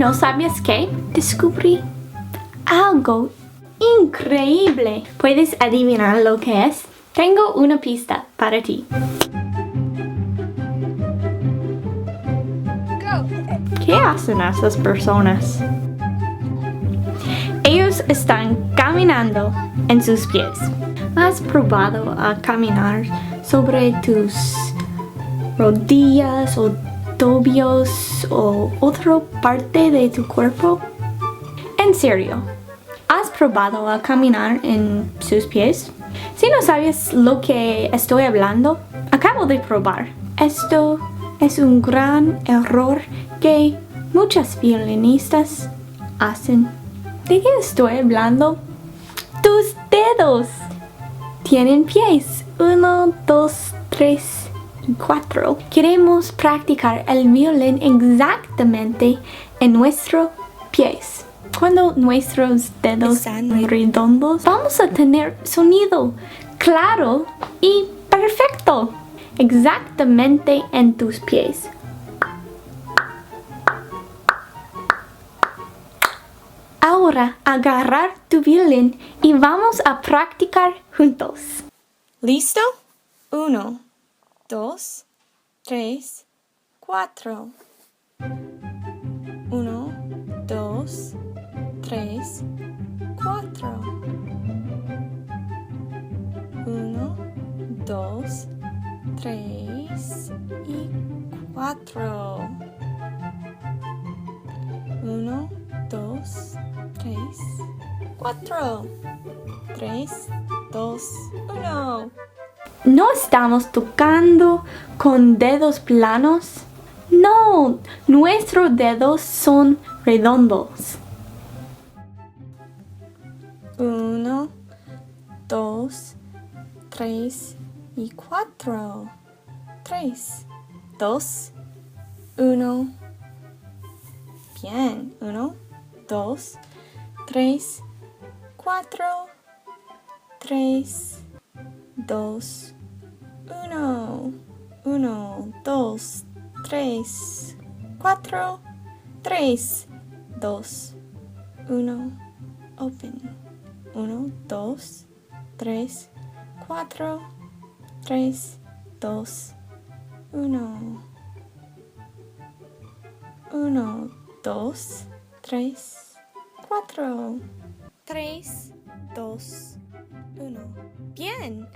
Bueno, ¿sabías qué? Descubrí algo increíble. ¿Puedes adivinar lo que es? Tengo una pista para ti. ¿Qué hacen esas personas? Ellos están caminando en sus pies. ¿Has probado a caminar sobre tus rodillas o tobillos o otra parte de tu cuerpo? En serio, ¿has probado a caminar en sus pies? Si no sabes lo que estoy hablando, acabo de probar. Esto es un gran error que muchas violinistas hacen. ¿De qué estoy hablando? ¡Tus dedos! Tienen pies. 1, 2, 3 y 4. Queremos practicar el violín exactamente en nuestros pies. Cuando nuestros dedos están redondos, vamos a tener sonido claro y perfecto. Exactamente en tus pies. Ahora agarrar tu violín y vamos a practicar juntos. ¿Listo? 1, 2, 3, 4. 1, 2, 3, 4. 1, 2, 3 y 4. 1, 2, 3, 4. 3, 2, 1. ¿No estamos tocando con dedos planos? No, nuestros dedos son redondos. 1, 2, 3 y 4. 3, 2, 1. Bien. 1, 2, 3, 4. 3, 2, 1. 1, 2, 3, 4. 3, 2, 1. Open. 1, 2, 3, 4. 3, 2, 1. 1, 2, 3, 4. 3, 2, 1. Bien.